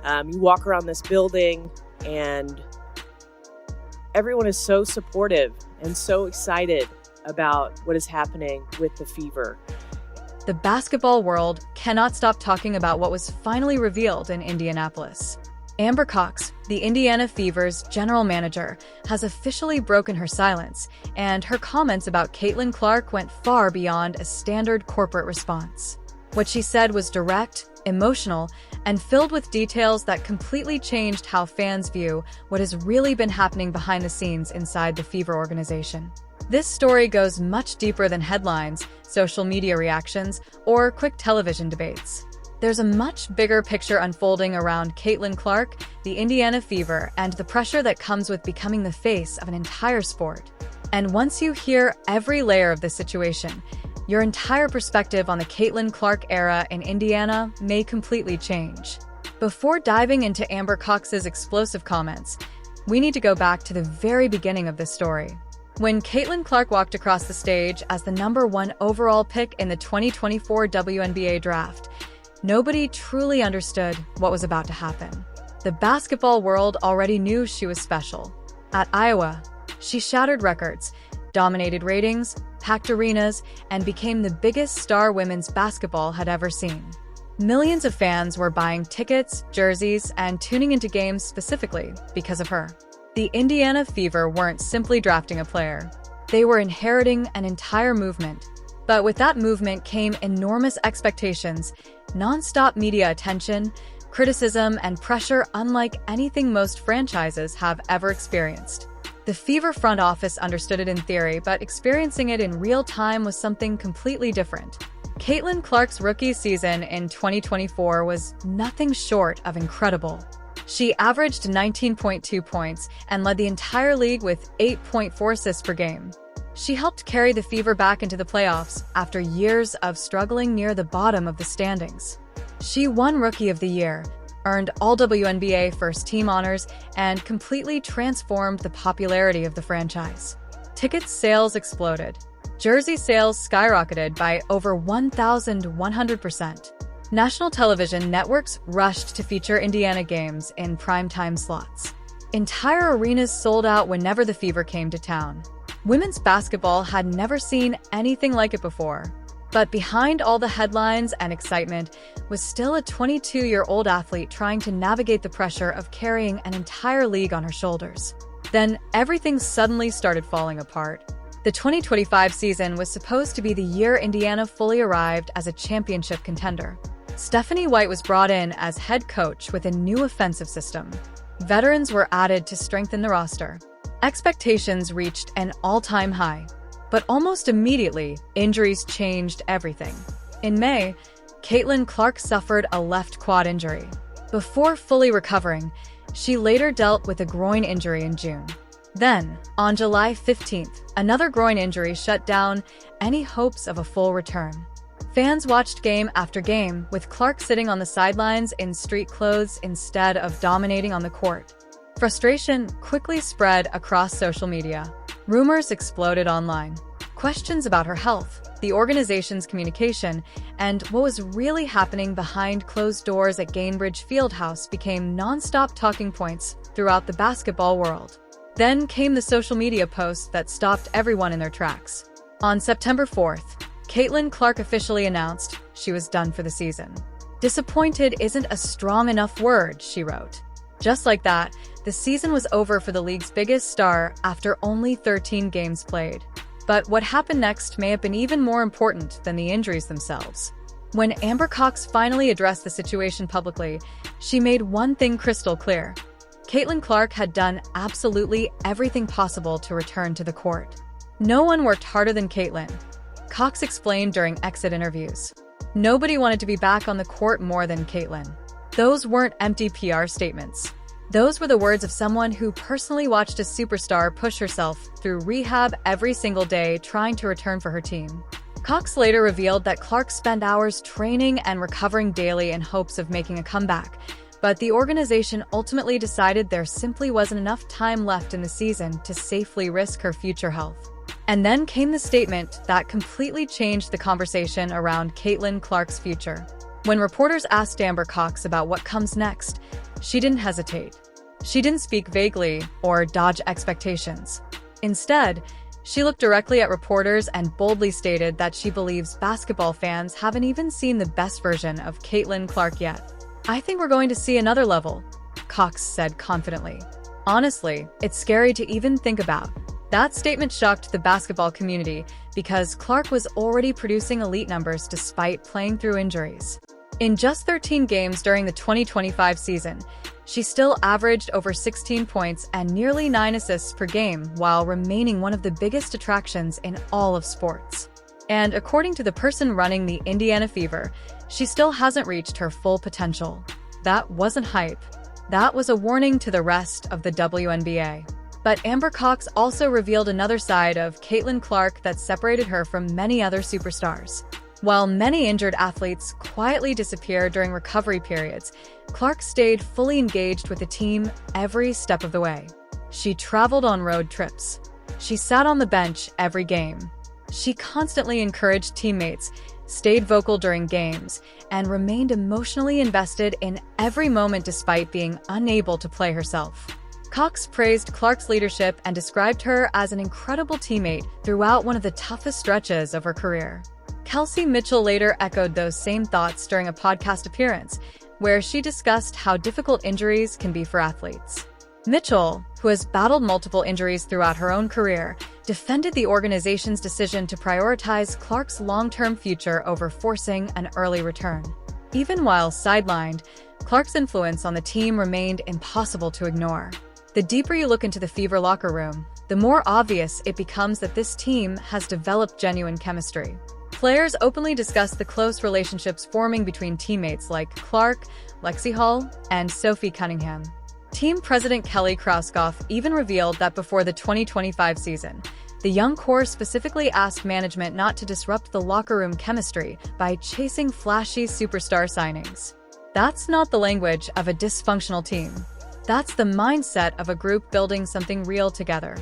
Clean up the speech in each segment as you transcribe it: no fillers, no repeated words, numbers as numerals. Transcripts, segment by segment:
You walk around this building and everyone is so supportive and so excited about what is happening with the Fever. The basketball world cannot stop talking about what was finally revealed in Indianapolis. Amber Cox, the Indiana Fever's general manager, has officially broken her silence, and her comments about Caitlin Clark went far beyond a standard corporate response. What she said was direct, emotional, and filled with details that completely changed how fans view what has really been happening behind the scenes inside the Fever organization. This story goes much deeper than headlines, social media reactions, or quick television debates. There's a much bigger picture unfolding around Caitlin Clark, the Indiana Fever, and the pressure that comes with becoming the face of an entire sport. And once you hear every layer of this situation, your entire perspective on the Caitlin Clark era in Indiana may completely change. Before diving into Amber Cox's explosive comments, we need to go back to the very beginning of this story. When Caitlin Clark walked across the stage as the #1 overall pick in the 2024 WNBA draft, nobody truly understood what was about to happen. The basketball world already knew she was special. At Iowa, she shattered records, dominated ratings, packed arenas, and became the biggest star women's basketball had ever seen. Millions of fans were buying tickets, jerseys, and tuning into games specifically because of her. The Indiana Fever weren't simply drafting a player. They were inheriting an entire movement. But with that movement came enormous expectations, non-stop media attention, criticism, and pressure unlike anything most franchises have ever experienced. The Fever front office understood it in theory, but experiencing it in real time was something completely different. Caitlin Clark's rookie season in 2024 was nothing short of incredible. She averaged 19.2 points and led the entire league with 8.4 assists per game. She helped carry the Fever back into the playoffs after years of struggling near the bottom of the standings. She won Rookie of the Year, earned all WNBA first-team honors, and completely transformed the popularity of the franchise. Ticket sales exploded. Jersey sales skyrocketed by over 1,100%. National television networks rushed to feature Indiana games in primetime slots. Entire arenas sold out whenever the Fever came to town. Women's basketball had never seen anything like it before. But behind all the headlines and excitement was still a 22-year-old athlete trying to navigate the pressure of carrying an entire league on her shoulders. Then everything suddenly started falling apart. The 2025 season was supposed to be the year Indiana fully arrived as a championship contender. Stephanie White was brought in as head coach with a new offensive system. Veterans were added to strengthen the roster. Expectations reached an all-time high. But almost immediately, injuries changed everything. In May, Caitlin Clark suffered a left quad injury. Before fully recovering, she later dealt with a groin injury in June. Then, on July 15th, another groin injury shut down any hopes of a full return. Fans watched game after game, with Clark sitting on the sidelines in street clothes instead of dominating on the court. Frustration quickly spread across social media. Rumors exploded online. Questions about her health, the organization's communication, and what was really happening behind closed doors at Gainbridge Fieldhouse became non-stop talking points throughout the basketball world. Then came the social media posts that stopped everyone in their tracks. On September 4th, Caitlin Clark officially announced she was done for the season. "Disappointed isn't a strong enough word," she wrote. Just like that, the season was over for the league's biggest star after only 13 games played. But what happened next may have been even more important than the injuries themselves. When Amber Cox finally addressed the situation publicly, she made one thing crystal clear. Caitlin Clark had done absolutely everything possible to return to the court. No one worked harder than Caitlin, Cox explained during exit interviews. Nobody wanted to be back on the court more than Caitlin. Those weren't empty PR statements. Those were the words of someone who personally watched a superstar push herself through rehab every single day trying to return for her team. Cox later revealed that Clark spent hours training and recovering daily in hopes of making a comeback, but the organization ultimately decided there simply wasn't enough time left in the season to safely risk her future health. And then came the statement that completely changed the conversation around Caitlin Clark's future. When reporters asked Amber Cox about what comes next, She didn't hesitate. She didn't speak vaguely or dodge expectations. Instead, she looked directly at reporters and boldly stated that she believes basketball fans haven't even seen the best version of Caitlin Clark yet. "I think we're going to see another level," Cox said confidently. Honestly, it's scary to even think about. That statement shocked the basketball community because Clark was already producing elite numbers despite playing through injuries. In just 13 games during the 2025 season, she still averaged over 16 points and nearly 9 assists per game while remaining one of the biggest attractions in all of sports. And according to the person running the Indiana Fever, she still hasn't reached her full potential. That wasn't hype. That was a warning to the rest of the WNBA. But Amber Cox also revealed another side of Caitlin Clark that separated her from many other superstars. While many injured athletes quietly disappeared during recovery periods, Clark stayed fully engaged with the team every step of the way. She traveled on road trips. She sat on the bench every game. She constantly encouraged teammates, stayed vocal during games, and remained emotionally invested in every moment despite being unable to play herself. Cox praised Clark's leadership and described her as an incredible teammate throughout one of the toughest stretches of her career. Kelsey Mitchell later echoed those same thoughts during a podcast appearance, where she discussed how difficult injuries can be for athletes. Mitchell, who has battled multiple injuries throughout her own career, defended the organization's decision to prioritize Clark's long-term future over forcing an early return. Even while sidelined, Clark's influence on the team remained impossible to ignore. The deeper you look into the Fever locker room, the more obvious it becomes that this team has developed genuine chemistry. Players openly discuss the close relationships forming between teammates like Clark, Lexi Hall, and Sophie Cunningham. Team president Kelly Krauskopf even revealed that before the 2025 season, the young core specifically asked management not to disrupt the locker room chemistry by chasing flashy superstar signings. That's not the language of a dysfunctional team. That's the mindset of a group building something real together.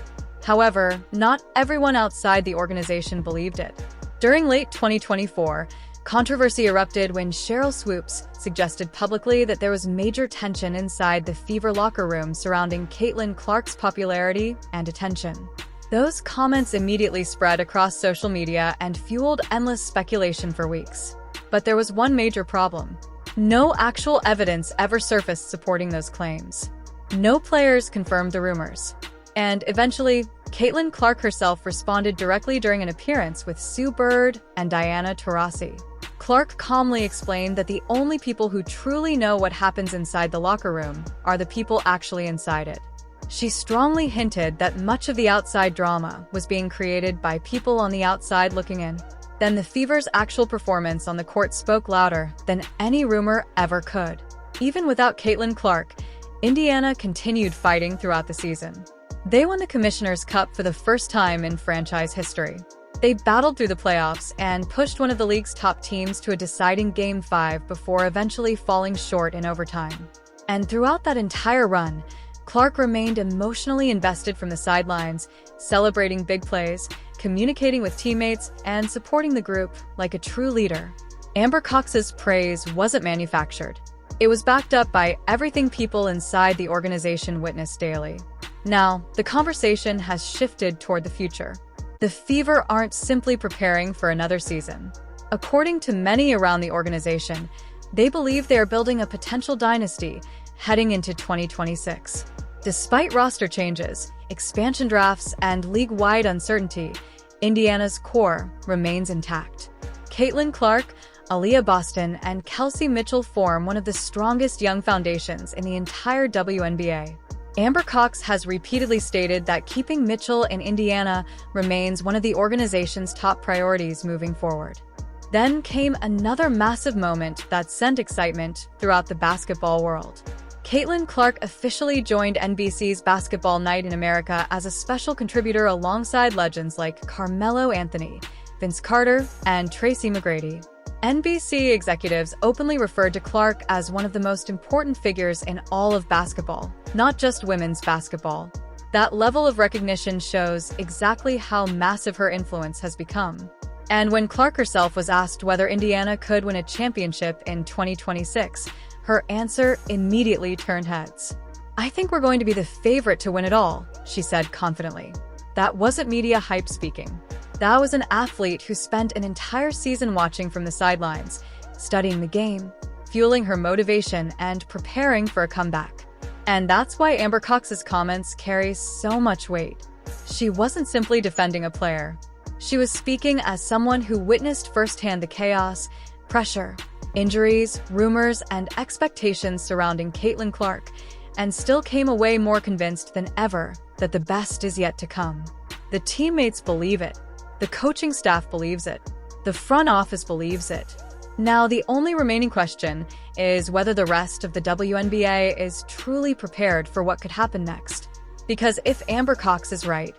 However, not everyone outside the organization believed it. During late 2024, controversy erupted when Sheryl Swoopes suggested publicly that there was major tension inside the Fever locker room surrounding Caitlin Clark's popularity and attention. Those comments immediately spread across social media and fueled endless speculation for weeks. But there was one major problem. No actual evidence ever surfaced supporting those claims. No players confirmed the rumors. And eventually, Caitlin Clark herself responded directly during an appearance with Sue Bird and Diana Taurasi. Clark calmly explained that the only people who truly know what happens inside the locker room are the people actually inside it. She strongly hinted that much of the outside drama was being created by people on the outside looking in. Then the Fever's actual performance on the court spoke louder than any rumor ever could. Even without Caitlin Clark, Indiana continued fighting throughout the season. They won the Commissioner's Cup for the first time in franchise history. They battled through the playoffs and pushed one of the league's top teams to a deciding Game 5 before eventually falling short in overtime. And throughout that entire run, Clark remained emotionally invested from the sidelines, celebrating big plays, communicating with teammates, and supporting the group like a true leader. Amber Cox's praise wasn't manufactured. It was backed up by everything people inside the organization witnessed daily. Now, the conversation has shifted toward the future. The Fever aren't simply preparing for another season. According to many around the organization, they believe they are building a potential dynasty heading into 2026. Despite roster changes, expansion drafts, and league-wide uncertainty, Indiana's core remains intact. Caitlin Clark, Aaliyah Boston, and Kelsey Mitchell form one of the strongest young foundations in the entire WNBA. Amber Cox has repeatedly stated that keeping Mitchell in Indiana remains one of the organization's top priorities moving forward. Then came another massive moment that sent excitement throughout the basketball world. Caitlin Clark officially joined NBC's Basketball Night in America as a special contributor alongside legends like Carmelo Anthony, Vince Carter, and Tracy McGrady. NBC executives openly referred to Clark as one of the most important figures in all of basketball, not just women's basketball. That level of recognition shows exactly how massive her influence has become. And when Clark herself was asked whether Indiana could win a championship in 2026, Her answer immediately turned heads. "I think we're going to be the favorite to win it all," she said confidently. That wasn't media hype speaking. That was an athlete who spent an entire season watching from the sidelines, studying the game, fueling her motivation, and preparing for a comeback. And that's why Amber Cox's comments carry so much weight. She wasn't simply defending a player. She was speaking as someone who witnessed firsthand the chaos, pressure, injuries, rumors, and expectations surrounding Caitlin Clark, and still came away more convinced than ever that the best is yet to come. The teammates believe it. The coaching staff believes it. The front office believes it. Now, the only remaining question is whether the rest of the WNBA is truly prepared for what could happen next. Because if Amber Cox is right,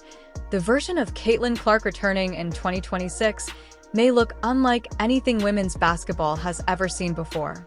the version of Caitlin Clark returning in 2026 may look unlike anything women's basketball has ever seen before.